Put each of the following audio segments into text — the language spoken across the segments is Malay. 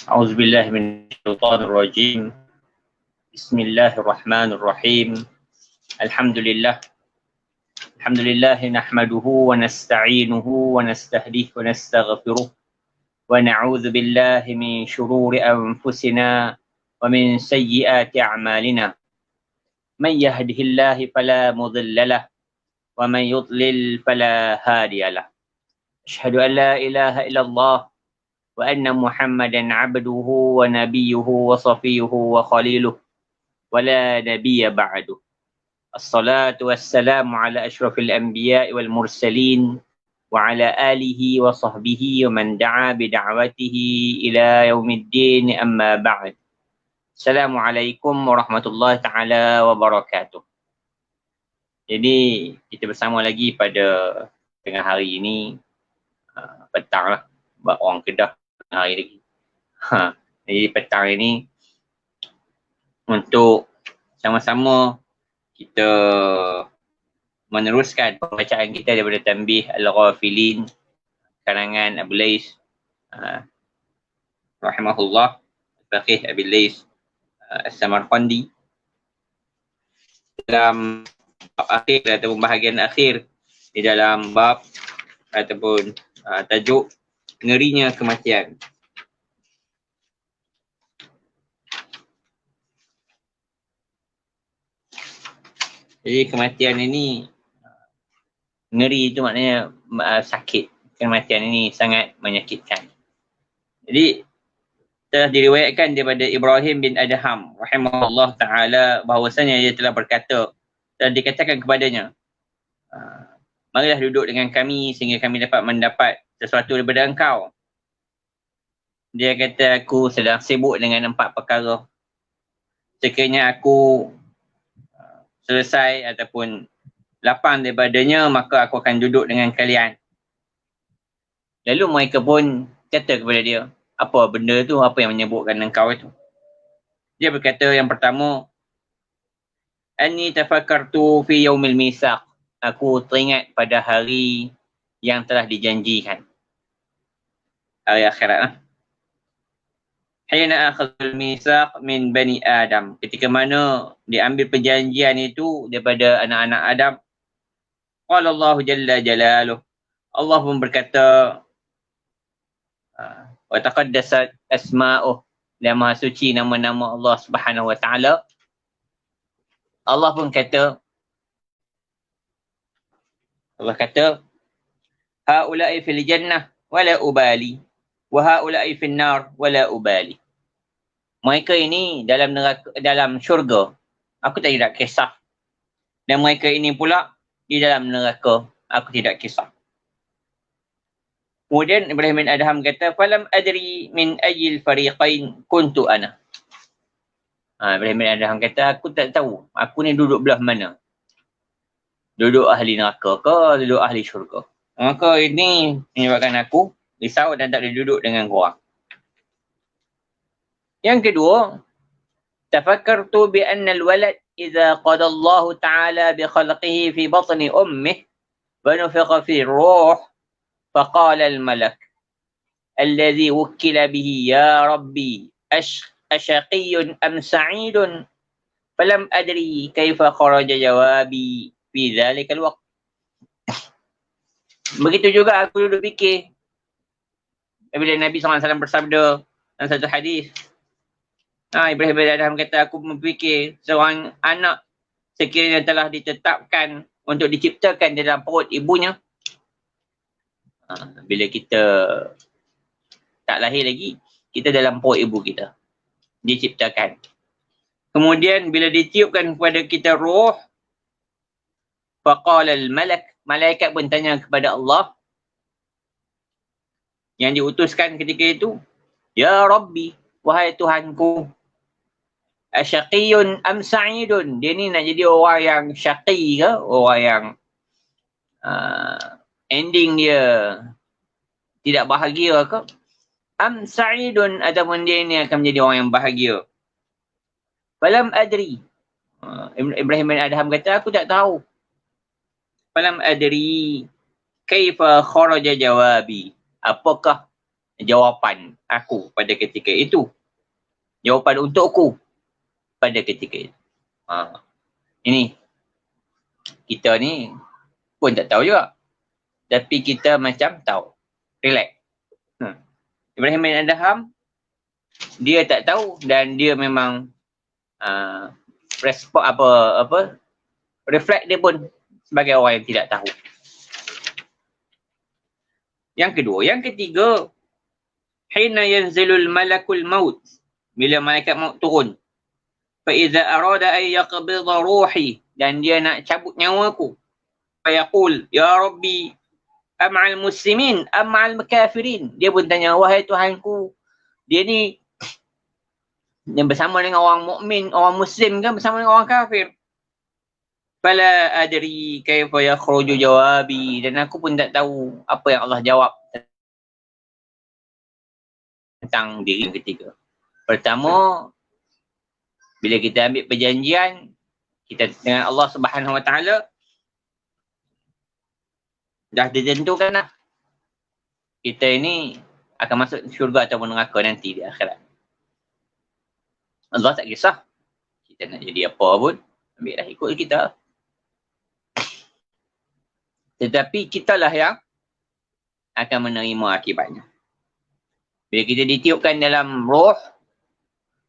أعوذ بالله من الشيطان الرجيم. بسم الله الرحمن الرحيم. الحمد لله نحمده ونستعينه ونستهديه ونستغفره ونعوذ بالله من شرور أنفسنا ومن سيئات أعمالنا. من يهده الله فلا مضل له ومن يضلل فلا هادي له. أشهد أن لا إله إلا الله وأن محمدا عبده ونبيه وصفيه وخليله ولا نبي بعده. الصلاة والسلام على أشرف الأنبياء والمرسلين وعلى آله وصحبه ومن دعا بدعوته إلى يوم الدين. أما بعد. Assalamualaikum warahmatullahi taala wabarakatuh. Jadi kita bersama lagi pada tengah hari ini, petang lah, buat orang Kedah hari lagi. Jadi petang ini untuk sama-sama kita meneruskan pembacaan kita daripada Tanbih Al-Ghafilin karangan Abu Lais rahimahullah, Faqih Abu Lais As-Samarqandi, dalam bab akhir ataupun bahagian akhir di dalam bab ataupun tajuk ngerinya kematian. Jadi kematian ini ngeri, itu maknanya sakit. Kematian ini sangat menyakitkan. Jadi telah diriwayatkan daripada Ibrahim bin Adham rahimahullah ta'ala bahawasanya dia telah berkata, telah dikatakan kepadanya, marilah duduk dengan kami sehingga kami dapat mendapat sesuatu daripada engkau. Dia kata, aku sedang sibuk dengan 4 perkara. Sekiranya aku selesai ataupun lapang daripadanya, maka aku akan duduk dengan kalian. Lalu mereka pun kata kepada dia, apa benda tu, apa yang menyebutkan engkau itu? Dia berkata, yang pertama, Anni tafakkartu fi yaumil misaq. Aku teringat pada hari yang telah dijanjikan. Hari akhirat lah. Hina akhadul misaq min bani Adam. Ketika mana diambil perjanjian itu daripada anak-anak Adam. Qala Allah jalla jalaluh. Allah pun berkata, wa taqaddasat asma'uh, dan maha suci nama-nama Allah Subhanahu wa taala. Allah pun kata, Allah kata, haula'i fil jannah wala ubali wa haula'i fin nar wala ubali. Mereka ini dalam neraka, dalam syurga, aku tidak kisah. Dan mereka ini pula di dalam neraka, aku tidak kisah. Kemudian Ibrahim bin Adham kata, falam adri min ayyil fariqain kuntu ana. Ibrahim bin Adham kata, aku tak tahu aku ni duduk belah mana. Duduk ahli neraka ke duduk ahli syurga. Maka ini menyebabkan aku risau dan tak boleh duduk dengan korang. Yang kedua, tafakkartu bi anna al-walad idza qada Allah Ta'ala bi khalqihi fi batni ummih wa nufiqa fi ruh. فقال الملك الذي وكل به يا ربي أشقي أم سعيد فلم أدري كيف خرج جوابي في ذلك الوقت. Begitu juga aku duduk fikir bila Nabi SAW bersabda dalam satu hadis, Ibrahim bin Adham kata, aku berfikir seorang anak sekiranya telah ditetapkan untuk diciptakan dalam perut ibunya, bila kita tak lahir lagi, kita dalam perut ibu kita diciptakan. Kemudian bila ditiupkan kepada kita roh, faqala al-malak, malaikat pun tanya kepada Allah yang diutuskan ketika itu, ya Rabbi, wahai Tuhanku, asyaqiyun am sa'idun, dia ni nak jadi orang yang syaqi ke, orang yang ending dia tidak bahagia ke, am sa'idun, ataupun dia ni akan menjadi orang yang bahagia. Falam adri, Ibrahim bin Adham kata, aku tak tahu. Falam adri kaifa kharaja jawabi, apakah jawapan aku pada ketika itu. Jawapan untukku pada ketika itu. Ini kita ni pun tak tahu juga. Tapi kita macam tahu. Relax. Ibrahim bin Adham, dia tak tahu dan dia memang respon reflect dia pun sebagai orang yang tidak tahu. Yang kedua, yang ketiga, hina yanzilul malakul maut, bila malaikat maut turun, fa idza arada ay yaqbidha ruhi, dan dia nak cabut nyawaku, fa yaqul ya rabbi am'al muslimin am'al kafirin, dia pun tanya, wahai Tuhanku, dia ni yang bersama dengan orang mukmin, orang muslim kan, bersama dengan orang kafir. Fala adri kaifa yakhruju jawabi, dan aku pun tak tahu apa yang Allah jawab tentang diri yang ketiga. Pertama, bila kita ambil perjanjian kita dengan Allah Subhanahu Wa Taala, dah ditentukan lah kita ini akan masuk syurga ataupun neraka nanti di akhirat. Allah tak kisah kita nak jadi apa pun, ambil dah ikut kita. Tetapi kitalah yang akan menerima akibatnya. Bila kita ditiupkan dalam roh,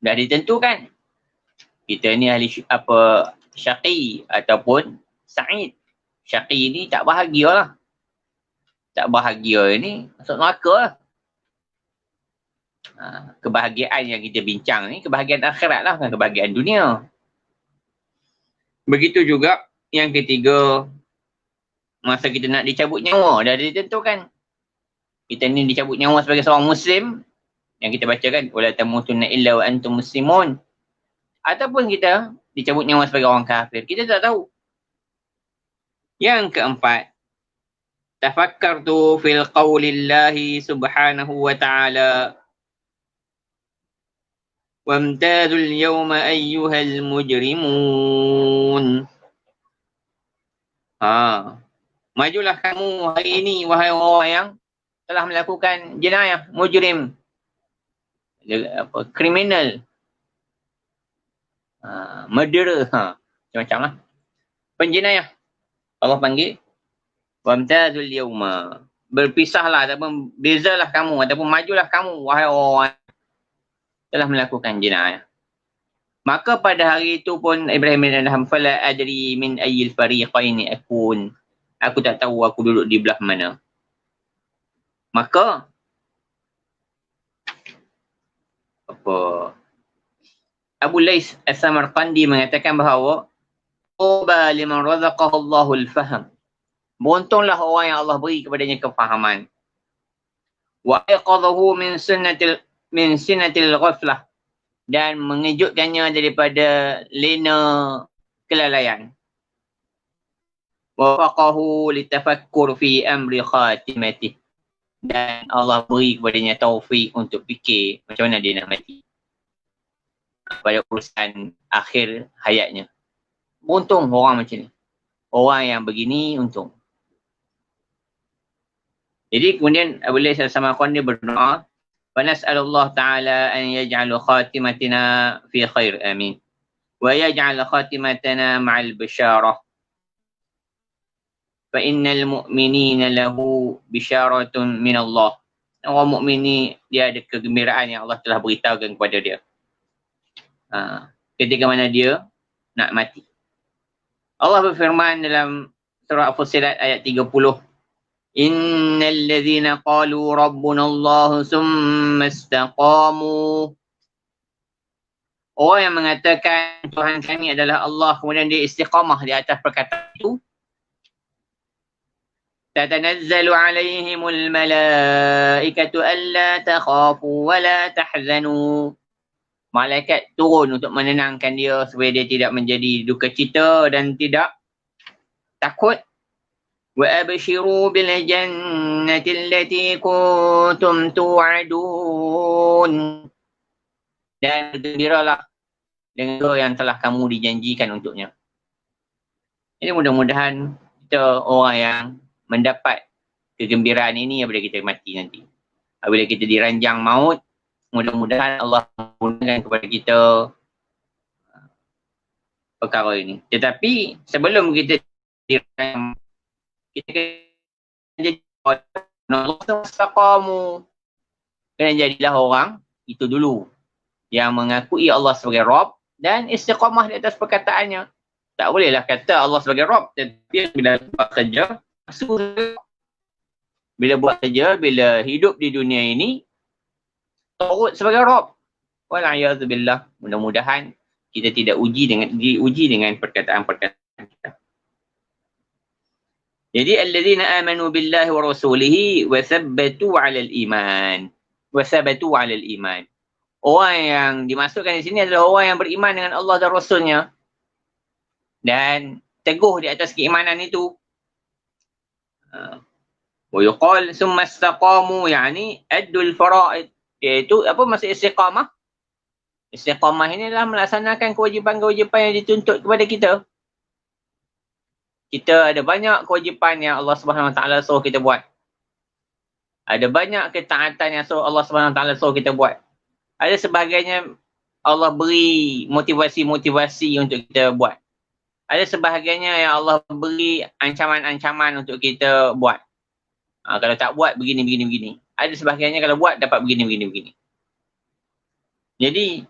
dah ditentukan kita ni ahli syaqi ataupun sa'id. Syaqi ni tak bahagia lah. Tak bahagia ni masuk neraka lah. Kebahagiaan yang kita bincang ni kebahagiaan akhirat lah, bukan kebahagiaan dunia. Begitu juga yang ketiga, masa kita nak dicabut nyawa, dah ditentukan. Kita ni dicabut nyawa sebagai seorang muslim, yang kita baca kan, wala tamutunna illa wa antum muslimun. Ataupun kita dicabut nyawa sebagai orang kafir, kita tak tahu. Yang keempat, tafakkartu fil qawlillahi subhanahu wa ta'ala, wamtazul yawma ayyuhal mujrimun. Majulah kamu hari ini, wahai orang yang telah melakukan jenayah, mujrim, kriminal, murderer, macam-macam lah, penjenayah. Allah panggil wamtazul yawma, berpisahlah ataupun bezalah kamu ataupun majulah kamu, wahai orang telah melakukan jenayah. Maka pada hari itu pun Ibrahim bin Adham, fala adri min ayyil fariqaini akun, aku tak tahu aku duduk di belah mana. Maka Abu Lais As-Samarqandi mengatakan bahawa tuba liman razaqahu Allahul fahm, beruntunglah orang yang Allah beri kepadanya kefahaman. Wa aiqadhahu min sinatil ghaflah, dan mengejutkannya daripada lena kelalaian. Wa faqahu litafakkur fi amri khatimati, dan Allah beri kepadanya taufik untuk fikir macam mana dia nak mati pada urusan akhir hayatnya. Untung orang macam ni. Orang yang begini untung. Jadi kemudian Abu Lais As-Samarqandi berdoa, wa nas'alullah ta'ala an yaj'al khatimatina fi khair, amin. Wa yaj'al khatimatana ma'al bisyarah. Fa innal mu'minina lahu bisyaratun min Allah. Orang mukmin ni dia ada kegembiraan yang Allah telah beritahukan kepada dia. Ketika mana dia nak mati. Allah berfirman dalam surah Fussilat ayat 30. Innal ladzina qalu rabbuna Allah summa istaqamu. Orang yang mengatakan Tuhan kami adalah Allah, kemudian dia istiqamah di atas perkataan itu. Tatanazzalu alaihimul malaikatu alla takhafu wa la tahzanu. Malaikat turun untuk menenangkan dia supaya dia tidak menjadi duka cita dan tidak takut. Wa abshiru bil jannati allati kuntum tu'adun. Dan bergembiralah dengan apa yang telah kamu dijanjikan untuknya. Jadi mudah-mudahan kita orang yang mendapat kegembiraan ini apabila kita mati nanti. Apabila kita diranjang maut, mudah-mudahan Allah menggunakan kepada kita perkara ini. Tetapi sebelum kita diranjang, kita kena jadi Allah, kena jadilah orang itu dulu yang mengakui Allah sebagai Rabb dan istiqamah di atas perkataannya. Tak bolehlah kata Allah sebagai Rabb, tetapi bila buat kerja, bila hidup di dunia ini, turut sebagai Rabb. Wal'iyadzubillah. Mudah-mudahan kita tidak diuji dengan perkataan-perkataan kita. Jadi alladzina amanu billahi wa rasulihi wa thabbatu 'alal iman. Wa thabatu 'alal iman. Orang yang dimasukkan di sini adalah orang yang beriman dengan Allah dan Rasulnya dan teguh di atas keimanan itu. Wa yuqal summa istaqamu, yani addul fara'id, iaitu apa maksud istiqamah? Istiqamah ini adalah melaksanakan kewajipan-kewajipan yang dituntut kepada kita. Kita ada banyak kewajipan yang Allah Subhanahu Wa Taala suruh kita buat. Ada banyak ketaatan yang Allah Subhanahu Wa Taala suruh kita buat. Ada sebahagiannya Allah beri motivasi-motivasi untuk kita buat. Ada sebahagiannya yang Allah beri ancaman-ancaman untuk kita buat. Kalau tak buat begini. Ada sebahagiannya kalau buat dapat begini. Jadi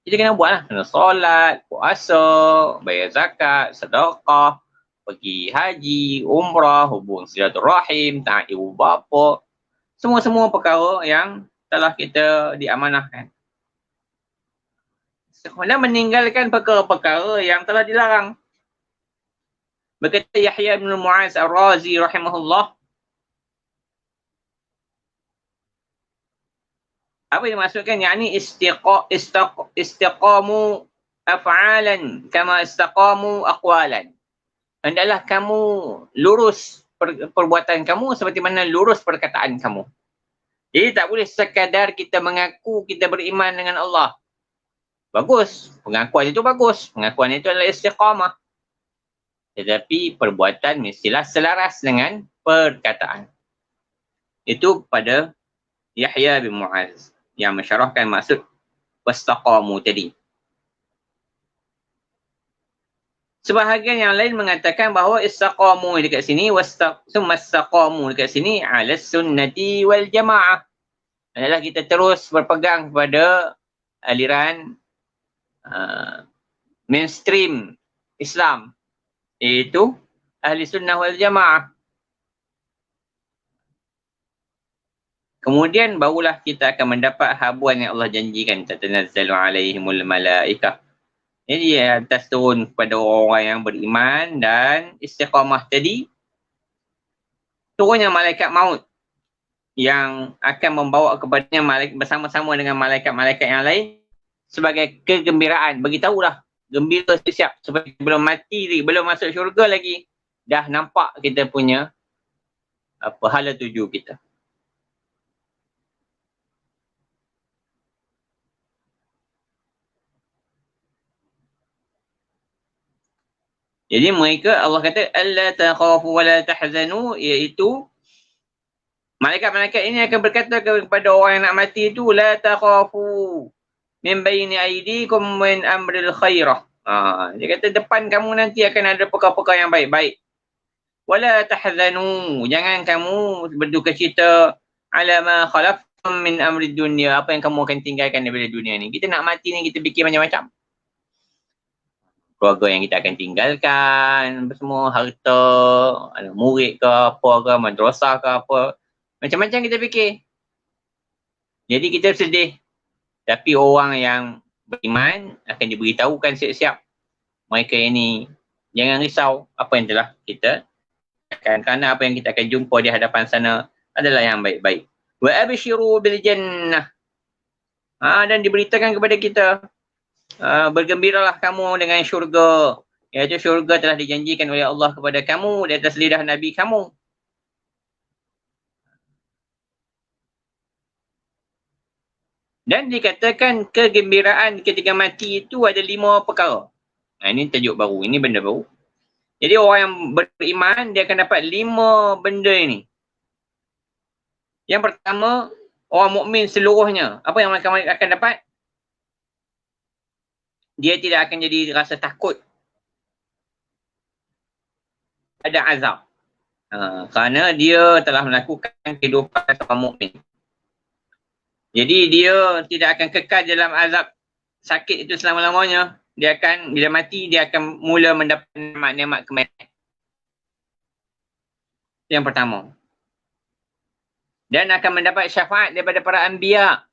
kita kena buat lah. Kena solat, puasa, bayar zakat, sedekah, pergi haji, umrah, hubung silaturahim, taat ibu bapa. Semua-semua perkara yang telah kita diamanahkan. Dan meninggalkan perkara-perkara yang telah dilarang. Berkata Yahya bin Mu'az Ar-Razi rahimahullah, apa yang dimaksudkan? Yani istiqamu af'alan kama istaqamu aqwalan. Hendaklah kamu lurus perbuatan kamu seperti mana lurus perkataan kamu. Jadi tak boleh sekadar kita mengaku kita beriman dengan Allah. Bagus, pengakuan itu bagus. Pengakuan itu adalah istiqamah. Tetapi perbuatan mestilah selaras dengan perkataan. Itu pada Yahya bin Mu'az yang mensyarahkan maksud wastaqamu tadi. Sebahagian yang lain mengatakan bahawa istaqamu dekat sini, summa istaqamu dekat sini ala sunnati wal jamaah. Adalah kita terus berpegang kepada aliran mainstream Islam, iaitu ahli sunnah wal jamaah. Kemudian barulah kita akan mendapat habuan yang Allah janjikan, tatanazzalu alaihimul malaikah. Jadi atas turun kepada orang yang beriman dan istiqamah tadi, turunnya malaikat maut yang akan membawa kepadanya bersama-sama dengan malaikat-malaikat yang lain sebagai kegembiraan. Beritahulah, gembira siap supaya belum mati, belum masuk syurga lagi, dah nampak kita punya hala tuju kita. Jadi mereka, Allah kata alla takhafu wa la tahzanu, iaitu malaikat-malaikat ini akan berkata kepada orang yang nak mati itu, la takhafu min baini aydikum min amril khairah. Dia kata depan kamu nanti akan ada perkara-perkara yang baik-baik. Wala tahzanu, jangan kamu berduka cita ala ma khalaftum min amri dunia, apa yang kamu akan tinggalkan daripada dunia ni. Kita nak mati ni kita fikir macam-macam. Keluarga yang kita akan tinggalkan, semua harta, murid ke apa ke, madrasah ke apa. Macam-macam kita fikir. Jadi kita sedih. Tapi orang yang beriman akan diberitahukan siap-siap. Mereka ini jangan risau apa yang telah kita akan, kerana apa yang kita akan jumpa di hadapan sana adalah yang baik-baik. Wa abshiru bil jannah. Dan diberitakan kepada kita, bergembiralah kamu dengan syurga, iaitu syurga telah dijanjikan oleh Allah kepada kamu di atas lidah Nabi kamu. Dan dikatakan kegembiraan ketika mati itu ada 5 perkara. Ini tajuk baru, ini benda baru. Jadi orang yang beriman dia akan dapat 5 benda ini. Yang pertama, orang mukmin seluruhnya, apa yang mereka akan dapat? Dia tidak akan jadi rasa takut ada azab. Kerana dia telah melakukan kehidupan seorang mukmin. Jadi dia tidak akan kekal dalam azab sakit itu selama-lamanya. Dia akan, bila mati, dia akan mula mendapat nikmat-nikmat kematian. Yang pertama. Dan akan mendapat syafaat daripada para anbiya.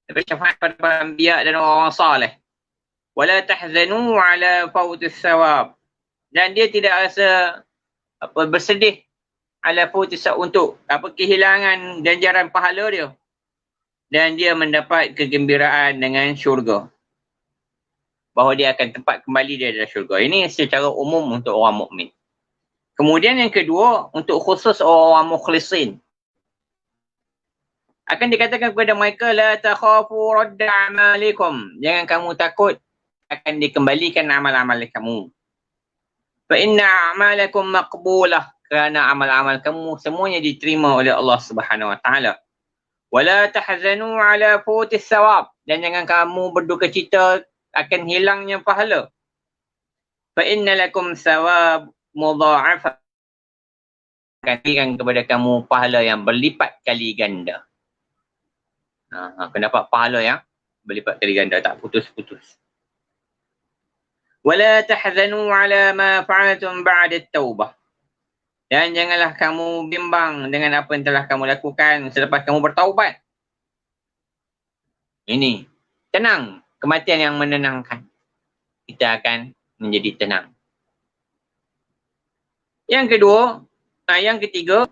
Daripada syafaat daripada para anbiya dan orang-orang salih. Wala tahzanu ala fautis sawab. Dan dia tidak rasa bersedih ala fautis untuk kehilangan ganjaran pahala dia. Dan dia mendapat kegembiraan dengan syurga. Bahawa dia akan tempat kembali dia dalam syurga. Ini secara umum untuk orang mukmin. Kemudian yang kedua, untuk khusus orang mukhlisin. Akan dikatakan kepada mereka, la takhafu radda amalikum. Jangan kamu takut akan dikembalikan amal-amal kamu. Fa inna a'malakum maqbulah. Kerana amal-amal kamu semuanya diterima oleh Allah Subhanahu Wa Taala. Wala tahzanu ala futis sawab. Dan jangan kamu berduka cita akan hilangnya pahala. Fa inna lakum sawab mudha'afa. Akan kepada kamu pahala yang berlipat kali ganda. Akan dapat pahala yang berlipat kali ganda, tak putus-putus. Wala tahzanu ala ma fa'altum ba'da at-taubah. Dan janganlah kamu bimbang dengan apa yang telah kamu lakukan selepas kamu bertaubat. Ini tenang, kematian yang menenangkan. Kita akan menjadi tenang. Yang kedua, yang ketiga,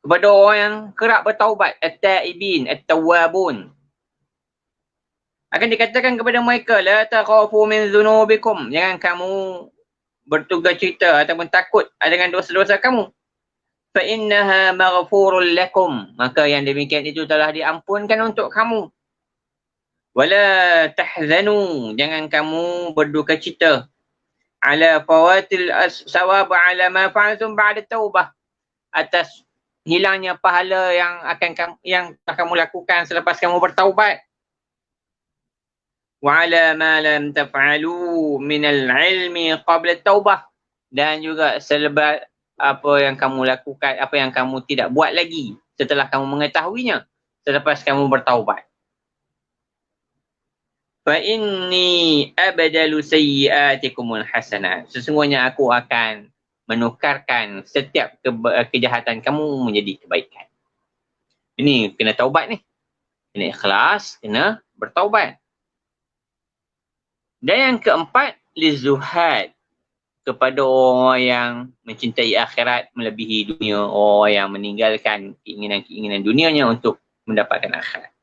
kepada orang yang kerap bertaubat, at-taibin, at-tawwabun. Akan dikatakan kepada mereka, la takhafu min dhunubikum. Jangan kamu bertugas cita ataupun takut dengan dosa-dosa kamu. Fa innaha maghfurul lakum. Maka yang demikian itu telah diampunkan untuk kamu. Wala tahzanu. Jangan kamu berduka cita ala fawatil sawab ala ma fa'altum ba'da taubah. Atas hilangnya pahala yang kamu lakukan selepas kamu bertaubat. Wa ala ma lam taf'alu min al-'ilmi qabla at-taubah. Dan juga selepas apa yang kamu lakukan, apa yang kamu tidak buat lagi setelah kamu mengetahuinya selepas kamu bertaubat. Fa inni abdalu sayyi'atikumul hasanat. Sesungguhnya aku akan menukarkan setiap kejahatan kamu menjadi kebaikan. Ini kena taubat ni. Kena ikhlas, kena bertaubat. Dan yang keempat, lizuhad. Kepada orang yang mencintai akhirat melebihi dunia. Orang yang meninggalkan keinginan-keinginan dunianya untuk mendapatkan akhirat.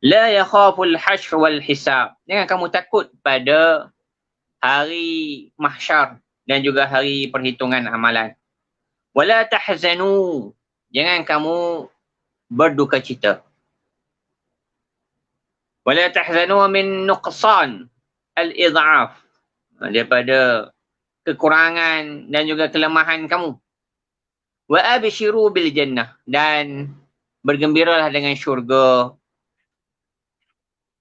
La yakhaful hashr wal hisab. Jangan kamu takut pada hari mahsyar dan juga hari perhitungan amalan. Wala tahzanu. Jangan kamu berduka cita. Wala tahzanu min nuqsan al-idha'af. Daripada kekurangan dan juga kelemahan kamu. Wa abshiru bil jannah. Dan bergembiralah dengan syurga.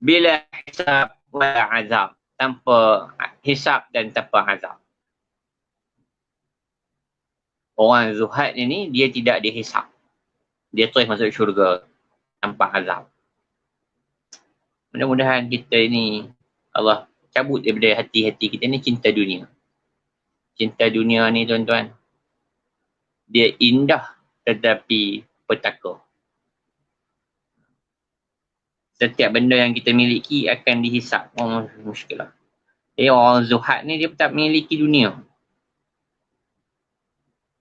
Bila hisab wala azab. Tanpa hisab dan tanpa azab. Orang zuhad ini, dia tidak dihisab. Dia terus masuk syurga tanpa azab. Mudah-mudahan kita ini, Allah cabut daripada hati-hati kita ni cinta dunia. Cinta dunia ni tuan-tuan, dia indah tetapi petaka. Setiap benda yang kita miliki akan dihisap. Oh, muskilah. Orang zuhad ni dia tak memiliki dunia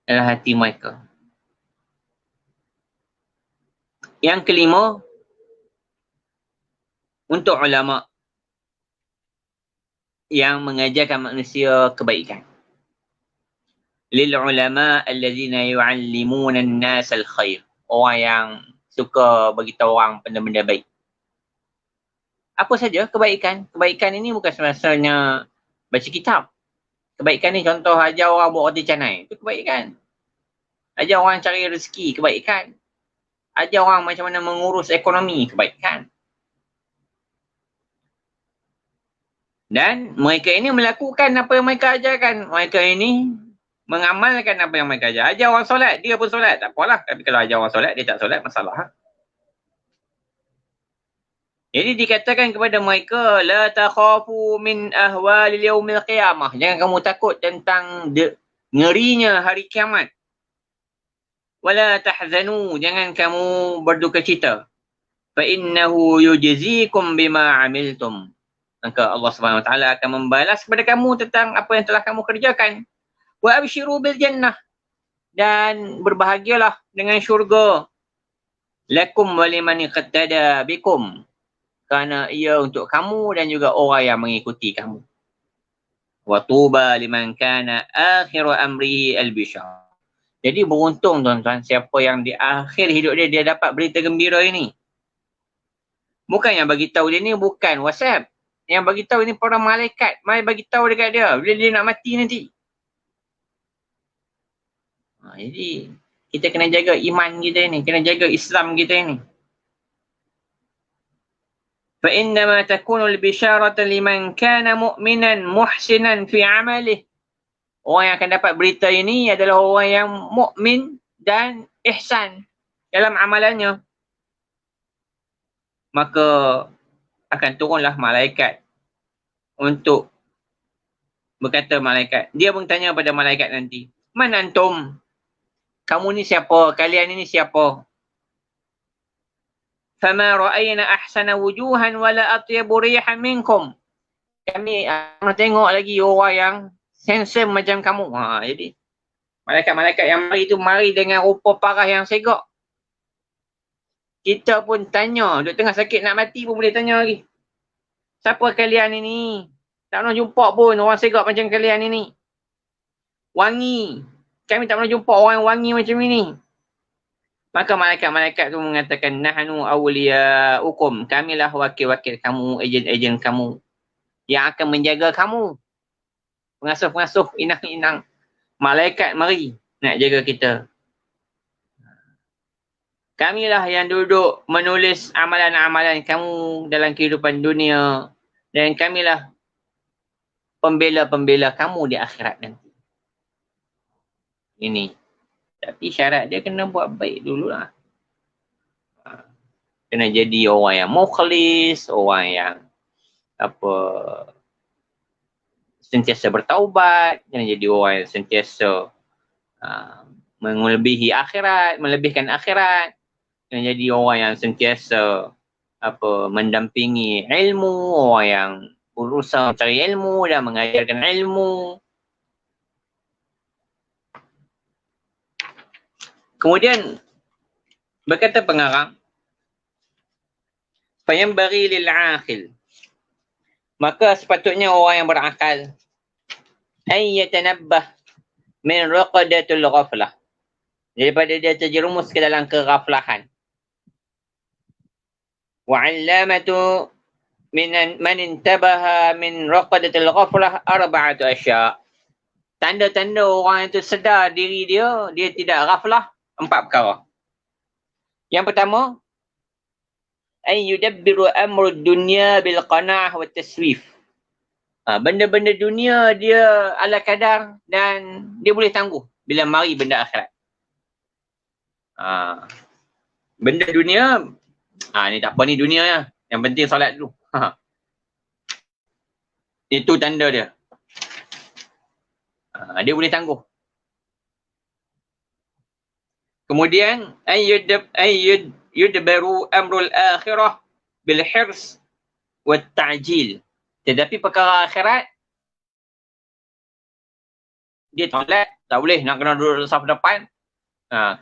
dalam hati mereka. Yang kelima, untuk ulama yang mengajarkan manusia kebaikan. Lil ulama allazina yu'allimuna an-nas al-khair. Orang yang suka beritahu orang benda-benda baik. Apa saja kebaikan? Kebaikan ini bukan semestinya baca kitab. Kebaikan ni contoh ajar orang buat roti canai. Itu kebaikan. Ajar orang cari rezeki. Kebaikan. Ajar orang macam mana mengurus ekonomi. Kebaikan. Dan mereka ini melakukan apa yang mereka ajarkan. Mereka ini mengamalkan apa yang mereka ajar. Ajar orang solat, dia pun solat. Tak apalah. Tapi kalau ajar orang solat, dia tak solat, masalah. Jadi dikatakan kepada mereka, la takhafu min ahwalil yaumil qiyamah. Jangan kamu takut tentang ngerinya hari kiamat. Wala tahzanu. Jangan kamu berduka cita. Fa innahu yujzikum bima amiltum. Maka Allah Subhanahu Wa Taala akan membalas kepada kamu tentang apa yang telah kamu kerjakan. Wa abshiru bil jannah. Dan berbahagialah dengan syurga. Lakum wa liman iqtada bikum. Kerana ia untuk kamu dan juga orang yang mengikuti kamu. Wa tuba liman kana akhiru amrihi al-bishar. Jadi beruntung tuan-tuan siapa yang di akhir hidup dia, dia dapat berita gembira ini. Bukan yang bagi tahu dia ni bukan WhatsApp. Yang bagi tahu ini para malaikat. Mai bagi tahu dekat dia bila dia nak mati nanti. Jadi kita kena jaga iman kita ni, kena jaga Islam kita ni. Fa innama takunu al-bisharatu liman kana mu'minan muhsinan fi 'amalihi. Orang yang akan dapat berita ini adalah orang yang mukmin dan ihsan dalam amalannya. Maka akan turunlah malaikat untuk berkata malaikat. Dia pun tanya pada malaikat nanti, man antum? Kamu ni siapa? Kalian ini siapa? Fama ra'ayna ahsana wujuhan wala atyabu rihan minkum. Kami nak tengok lagi orang yang handsome macam kamu. Jadi malaikat-malaikat yang mari tu mari dengan rupa parah yang segak. Kita pun tanya, duk tengah sakit nak mati pun boleh tanya lagi. Siapa kalian ini? Tak pernah jumpa pun orang segak macam kalian ini. Wangi. Kami tak pernah jumpa orang yang wangi macam ini. Maka malaikat-malaikat tu mengatakan, nahnu awliyaukum. Kamilah wakil-wakil kamu, ejen-ejen kamu. Yang akan menjaga kamu. Pengasuh-pengasuh, inang-inang. Malaikat mari nak jaga kita. Kamilah yang duduk menulis amalan-amalan kamu dalam kehidupan dunia. Dan kamilah pembela-pembela kamu di akhirat nanti. Ini. Tapi syarat dia kena buat baik dululah. Kena jadi orang yang mukhlis, orang yang sentiasa bertaubat, kena jadi orang yang sentiasa melebihi akhirat, melebihkan akhirat. Kena jadi orang yang sentiasa mendampingi ilmu, orang yang berusaha mencari ilmu dan mengajarkan ilmu. Kemudian berkata pengarang, fayambaghi lil aqil. Maka sepatutnya orang yang berakal ay yatanabbah min raqadatul ghaflah. Daripada dia terjerumus ke dalam keghaflahan. Wa 'allamatu man intabaha min raqadatil ghaflah arba'atu asya'. Tanda-tanda orang itu sedar diri dia tidak ghaflah, 4 perkara. Yang pertama, ay yudabbiru amru dunya bil qana'ah wa taswif. Benda-benda dunia dia ala kadar dan dia boleh tangguh bila mari benda akhirat. Benda dunia, ni tak apa ni dunia ya. Yang penting solat dulu. Itu tanda dia. Dia boleh tangguh. Kemudian yudbaru amrul akhirah bil hirs wat ta'jil. Tetapi perkara akhirat dia solat tak boleh nak kena duduk saf depan.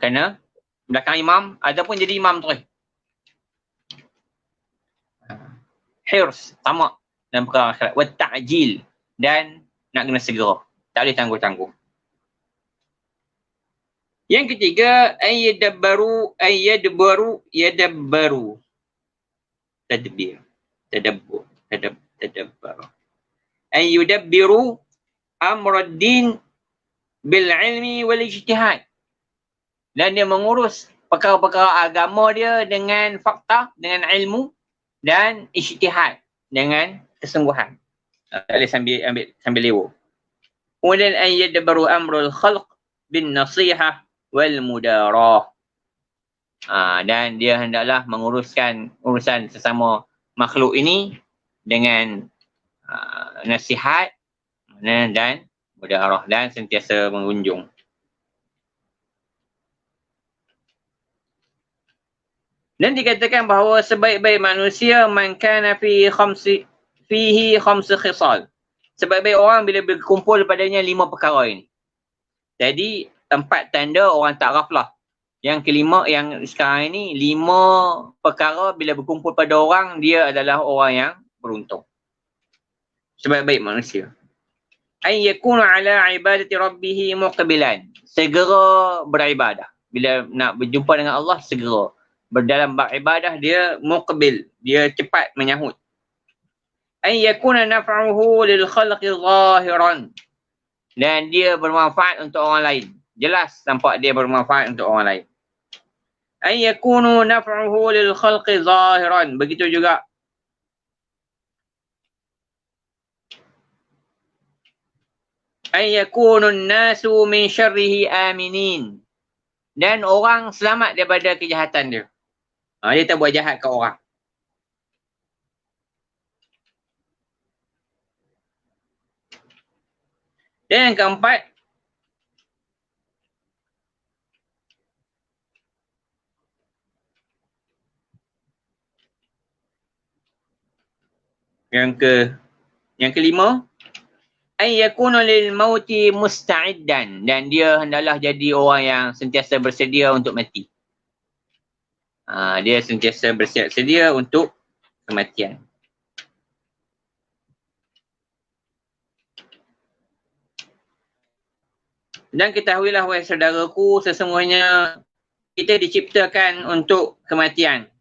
Kena belakang imam ataupun jadi imam terus. Hirs sama dalam perkara akhirat, wat ta'jil, dan nak kena segera. Tak boleh tangguh-tangguh. Yang ketiga, yadabbaru. Tadabbur. Yudabbiru amruddin bil ilmi wal ijtihad. Dan dia mengurus perkara-perkara agama dia dengan fakta, dengan ilmu dan ijtihad, dengan kesungguhan. Boleh sambil lewa. Kemudian an yadbaru amrul khalq bin nasihah wal mudarah. Dan dia hendaklah menguruskan urusan sesama makhluk ini dengan nasihat dan mudarah dan sentiasa mengunjung. Dan dikatakan bahawa sebaik-baik manusia man kana fihi khamsu khisal. Sebaik-baik orang bila berkumpul padanya 5 perkara ini. Jadi tempat tanda orang tak ghaflah. Yang kelima, yang sekarang ini 5 perkara bila berkumpul pada orang, dia adalah orang yang beruntung. Sebaik-baik manusia. Ay yakunu ala ibadati rabbih muqbilan. Segera beribadah. Bila nak berjumpa dengan Allah, segera. Dalam bab ibadah dia muqbil, dia cepat menyahut. Ay yakuna naf'uhu lil khalqi zahiran. Dan dia bermanfaat untuk orang lain. Jelas nampak dia bermanfaat untuk orang lain. Ay yakunu naf'uhu lil khalqi zahiran. Begitu juga ay yakunu an-nasu min syarrihi aminin. Dan orang selamat daripada kejahatan dia. Dia tak buat jahat ke orang. Dan yang keempat, yang kelima, ay yakunu lil mauti musta'iddan. Dan dia hendaklah jadi orang yang sentiasa bersedia untuk mati. Dia sentiasa bersiap sedia untuk kematian. Dan ketahuilah wahai saudaraku, sesungguhnya kita diciptakan untuk kematian.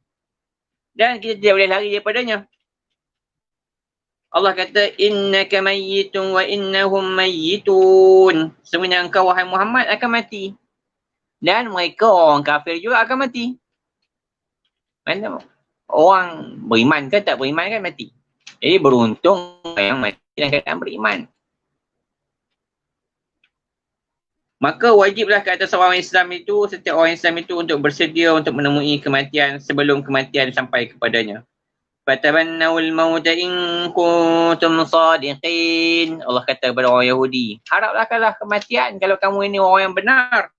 Dan kita tidak boleh lari daripadanya. Allah kata, innaka mayyitun wa innahum mayyitun. Sebenarnya engkau wahai Muhammad akan mati. Dan mereka orang kafir juga akan mati. Mana orang beriman kan tak beriman kan mati. Jadi beruntung yang mati dalam keadaan beriman. Maka wajiblah ke atas orang Islam itu, setiap orang Islam itu untuk bersedia untuk menemui kematian sebelum kematian sampai kepadanya. Fatabannawul mauta in kuntum sadiqin. Allah kata kepada orang Yahudi, haraplah kematian kalau kamu ini orang yang benar.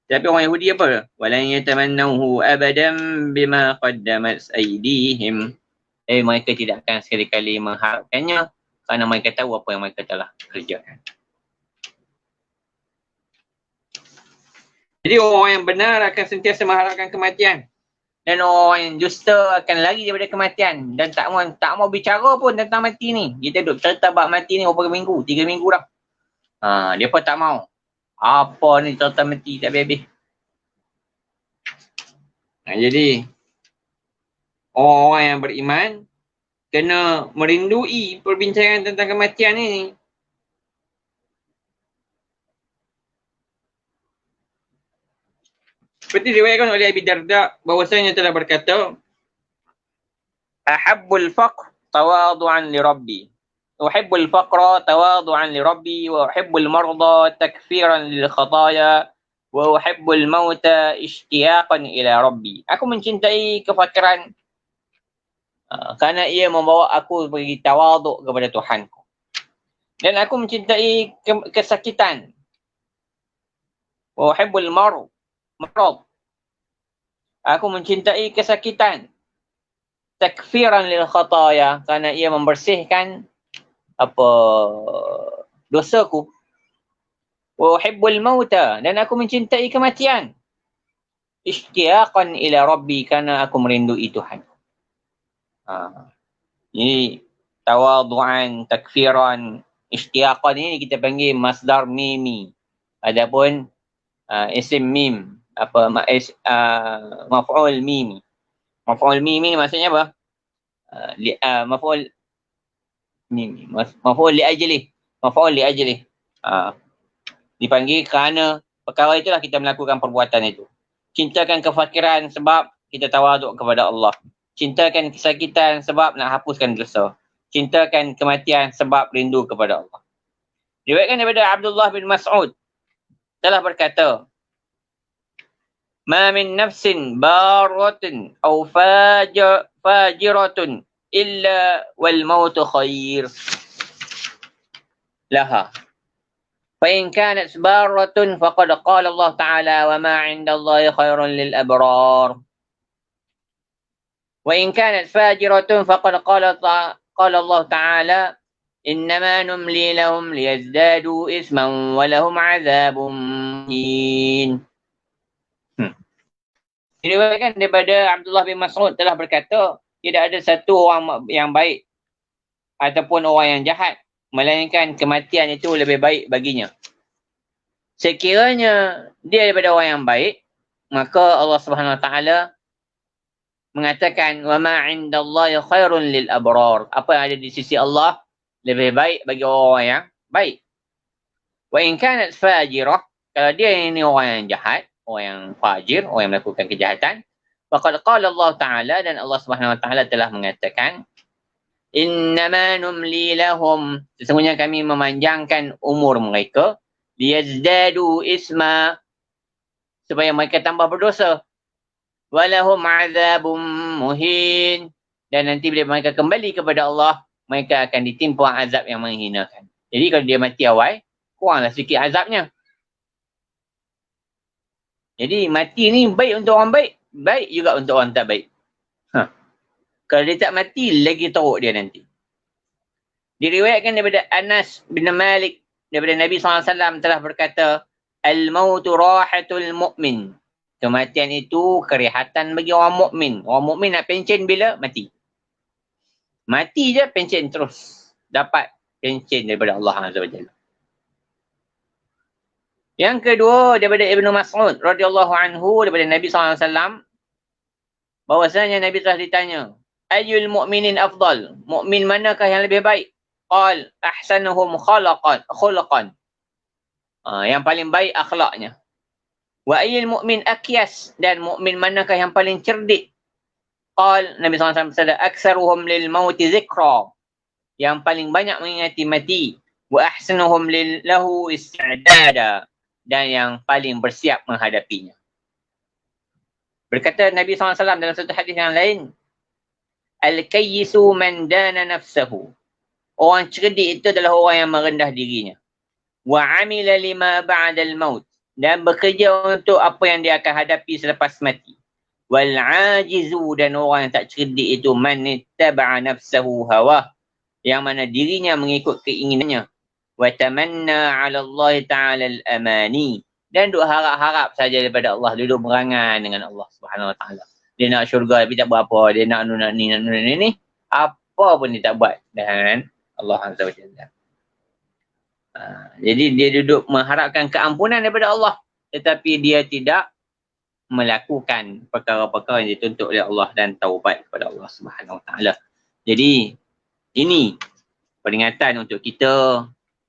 Tapi orang Yahudi apa? Walan yatamannawhu abadan bima qaddamat aydihim. Mereka tidak akan sekali-kali mengharapkannya kerana mereka tahu apa yang mereka telah kerjakan. Jadi orang yang benar akan sentiasa mengharapkan kematian. Dan orang yang dusta akan lari daripada kematian. Dan tak mau bicara pun tentang mati ni. Kita duduk cerita bab mati ni beberapa minggu, 3 minggu dah. Dia pun tak mau. Apa ni cerita mati tak habis-habis. Jadi orang-orang yang beriman kena merindui perbincangan tentang kematian ni. Seperti diriwayatkan oleh Abi Darda bahwasanya telah berkata, ahabbul faqr tawadu'an li rabbi. Uhibbul faqra tawadu'an li rabbi wa uhibbul marda takfiran lil khataya wa uhibbul mauta ishtiyaqan ila rabbi. Aku mencintai kefakiran kerana ia membawa aku bagi tawaduk kepada Tuhanku. Dan aku mencintai kesakitan. Wa uhibbul marad. Aku mencintai kesakitan. Takfiran lil khataya, kerana ia membersihkan dosaku. Wa uhibbul mauta, dan aku mencintai kematian. Ishtiyaqan ila rabbi, kerana aku merindui Tuhan. Ini tawadu'an, takfiran, ishtiyaqan ini kita panggil masdar mimi. Adapun isim mim, maf'ul mimi. Maf'ul mimi maksudnya apa? Maf'ul mimi, maf'ul li ajli. Maf'ul li ajli. Dipanggil kerana perkara itulah kita melakukan perbuatan itu. Cintakan kefakiran sebab kita tawaduk kepada Allah. Cintakan kesakitan sebab nak hapuskan dosa. Cintakan kematian sebab rindu kepada Allah. Diriwayatkan daripada Abdullah bin Mas'ud telah berkata, "Ma min nafsin baratin aw fajiratun illa wal mautu khair laha. Fa in kanat baratun faqad qala Allah Ta'ala wa ma 'inda Allahi khairun lil abrar. Wa in kanat fajiratun faqad qala Allah Ta'ala innama numli lahum liyazdadu isman wa lahum 'adzabun muhin." Diriwayatkan daripada Abdullah bin Mas'ud telah berkata, tidak ada satu orang yang baik ataupun orang yang jahat, melainkan kematian itu lebih baik baginya. Sekiranya dia daripada orang yang baik, maka Allah Subhanahu Wa Taala mengatakan, wa ma 'indallahi khairun lil abrar. Apa yang ada di sisi Allah lebih baik bagi orang yang baik. Wa in kanat fajirah, kalau dia ini orang yang jahat, orang yang fajir, orang yang melakukan kejahatan, faqad qala Allah Ta'ala, dan Allah Subhanahu Wa Taala telah mengatakan, innama numli lahum, sesungguhnya kami memanjangkan umur mereka, liyazdadu isma, supaya mereka tambah berdosa, walahum azabum muhin, dan nanti bila mereka kembali kepada Allah, mereka akan ditimpa azab yang menghinakan. Jadi kalau dia mati awal, kuranglah sikit azabnya. Jadi mati ni baik untuk orang baik, baik juga untuk orang tak baik. Kalau dia tak mati, lagi teruk dia nanti. Diriwayatkan daripada Anas bin Malik daripada Nabi SAW telah berkata, al-mautu rahatul mu'min. Kematian itu kerehatan bagi orang mukmin. Orang mukmin nak pencen bila? Mati. Mati je pencen terus. Dapat pencen daripada Allah Azza wa Jalla. Yang kedua daripada Ibnu Mas'ud radhiyallahu anhu daripada Nabi SAW, bahwasanya Nabi telah ditanya, ayyul mu'minin afdal? Mukmin manakah yang lebih baik? Qal ahsanuhum khulqan. Yang paling baik akhlaknya. Wa ayyul mu'min akyas? Dan mukmin manakah yang paling cerdik? Qal, Nabi SAW bersabda, aktsaruhum lil mauti zikra. Yang paling banyak mengingati mati. Wa ahsanuhum lahu isti'dada. Dan yang paling bersiap menghadapinya. Berkata Nabi SAW dalam satu hadis yang lain, al-kayyisu man dana nafsahu. Orang cerdik itu adalah orang yang merendah dirinya. Wa amila lima ba'dal maut. Dan bekerja untuk apa yang dia akan hadapi selepas mati. Wal ajizu, dan orang yang tak cerdik itu, man ittaba'a nafsahu hawa. Yang mana dirinya mengikut keinginannya. Wa tamanna 'ala Allah Ta'ala al-amani, dan duk harap-harap saja daripada Allah, duduk berangan dengan Allah Subhanahu Wa Taala. Dia nak syurga tapi tak buat apa, dia nak ni, apa pun dia tak buat dengan Allah Azza wa Jalla. Jadi dia duduk mengharapkan keampunan daripada Allah, tetapi dia tidak melakukan perkara-perkara yang dituntut oleh Allah dan taubat kepada Allah Subhanahu Wa Taala. Jadi ini peringatan untuk kita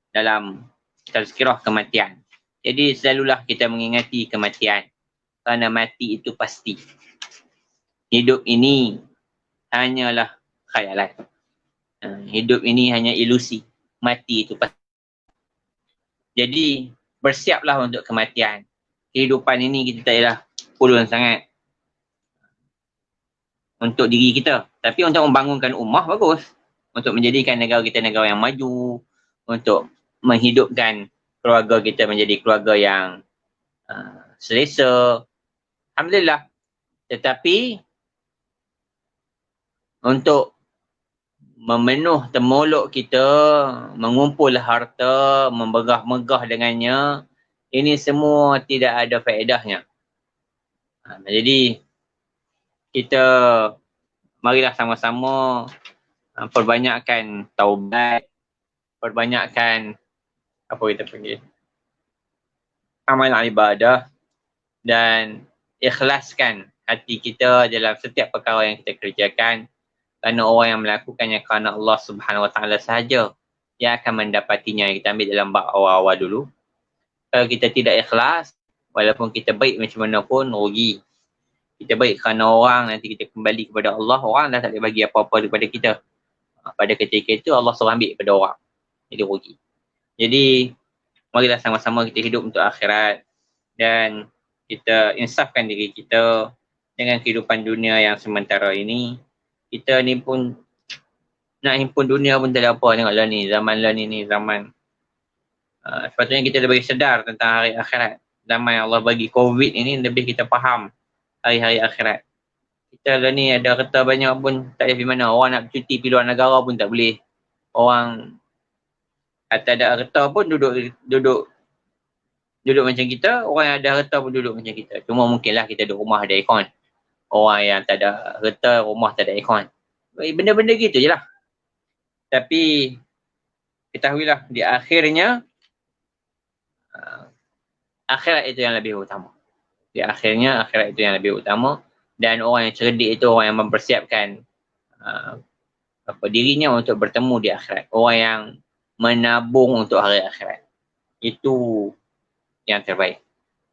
dalam tazkirah kematian. Jadi selalulah kita mengingati kematian, kerana mati itu pasti. Hidup ini hanyalah khayalan. Hidup ini hanya ilusi. Mati itu pasti. Jadi bersiaplah untuk kematian. Kehidupan ini kita tak payah ulun sangat untuk diri kita. Tapi untuk membangunkan ummah bagus. Untuk menjadikan negara kita negara yang maju. Untuk menghidupkan keluarga kita menjadi keluarga yang selesa. Alhamdulillah. Tetapi untuk memenuh temolok kita, mengumpul harta, memegah-megah dengannya, ini semua tidak ada faedahnya. Jadi kita marilah sama-sama perbanyakkan taubat, perbanyakkan apa kita panggil, amal ibadah, dan ikhlaskan hati kita dalam setiap perkara yang kita kerjakan, kerana orang yang melakukannya kerana Allah Subhanahu Wa Taala sahaja yang akan mendapatinya. Kita ambil dalam bab awal-awal dulu. Kalau kita tidak ikhlas, walaupun kita baik macam mana pun, rugi. Kita baik kerana orang, nanti kita kembali kepada Allah, orang dah tak boleh bagi apa-apa daripada kita. Pada ketika itu, Allah suruh ambil kepada orang. Jadi rugi. Jadi, marilah sama-sama kita hidup untuk akhirat. Dan kita insafkan diri kita dengan kehidupan dunia yang sementara ini. Kita ni pun nak himpun dunia pun tak ada apa. Tengoklah ni, zaman lah ni zaman. Sepatutnya kita lebih sedar tentang hari akhirat. Zaman yang Allah bagi COVID ini, lebih kita faham hari-hari akhirat. Kita lah ni ada kereta banyak pun tak boleh pergi mana. Orang nak cuti pergi luar negara pun tak boleh. Orang atau ada kereta pun duduk macam kita. Orang yang ada kereta pun duduk macam kita. Cuma mungkinlah kita duduk rumah ada aircon. Orang yang tak ada kereta, rumah tak ada aircon. Benda-benda gitu je lah. Tapi ketahuilah di akhirnya akhirat itu yang lebih utama. Di akhirnya akhirat itu yang lebih utama. Dan orang yang cerdik itu orang yang mempersiapkan dirinya untuk bertemu di akhirat. Orang yang menabung untuk hari akhirat. Itu yang terbaik.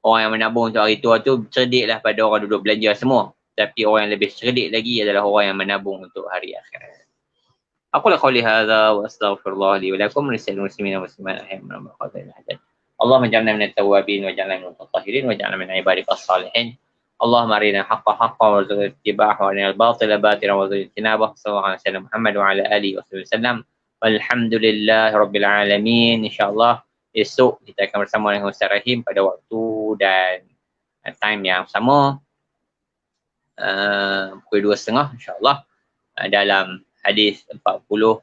Orang yang menabung untuk hari tua tu cerdiklah pada orang duduk belanja semua. Tapi orang yang lebih cerdik lagi adalah orang yang menabung untuk hari akhirat. Aqulu qawli hadza wa astaghfirullah li wa lakum wa lisa'il muslimina wa muslimat rahimahumullah wa qadara. Allahumma ij'alna minat tawwabin wa ij'alna minal mutatahhirin wa ij'alna min ibadikas salihin. Allahumma arina haqqa haqqan warzuqna ittiba'ahu wa arinal batila batilan warzuqna ijtinabah. Sallallahu alaihi wasallam Muhammad wa ala alihi wasallam. Walhamdulillahi rabbil alamin. Insyaallah esok kita akan bersama dengan Ustaz Rahim pada waktu dan time yang sama, pukul 2.30 insyaAllah, dalam hadis 40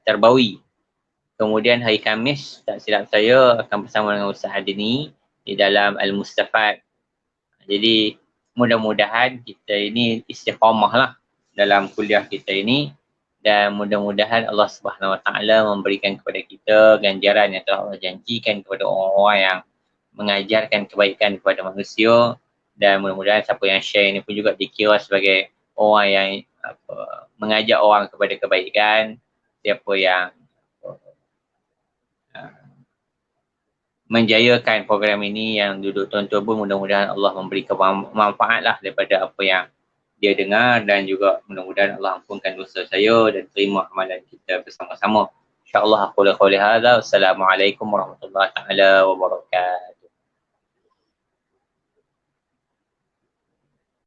terbawi. Kemudian hari Khamis, tak silap saya, akan bersama dengan Ustaz Adini di dalam Al-Mustafad. Jadi mudah-mudahan kita ini istiqamah lah dalam kuliah kita ini. Dan mudah-mudahan Allah Subhanahu Wa Taala memberikan kepada kita ganjaran yang telah Allah janjikan kepada orang-orang yang mengajarkan kebaikan kepada manusia. Dan mudah-mudahan siapa yang share ini pun juga dikira sebagai orang yang mengajak orang kepada kebaikan. Siapa yang menjayakan program ini, yang duduk tonton pun mudah-mudahan Allah memberi manfaat lah daripada apa yang dia dengar, dan juga mudah-mudahan Allah ampunkan dosa saya dan terima amalan kita bersama-sama. InsyaAllah aku qawli hadza. Wassalamualaikum warahmatullahi taala wabarakatuh.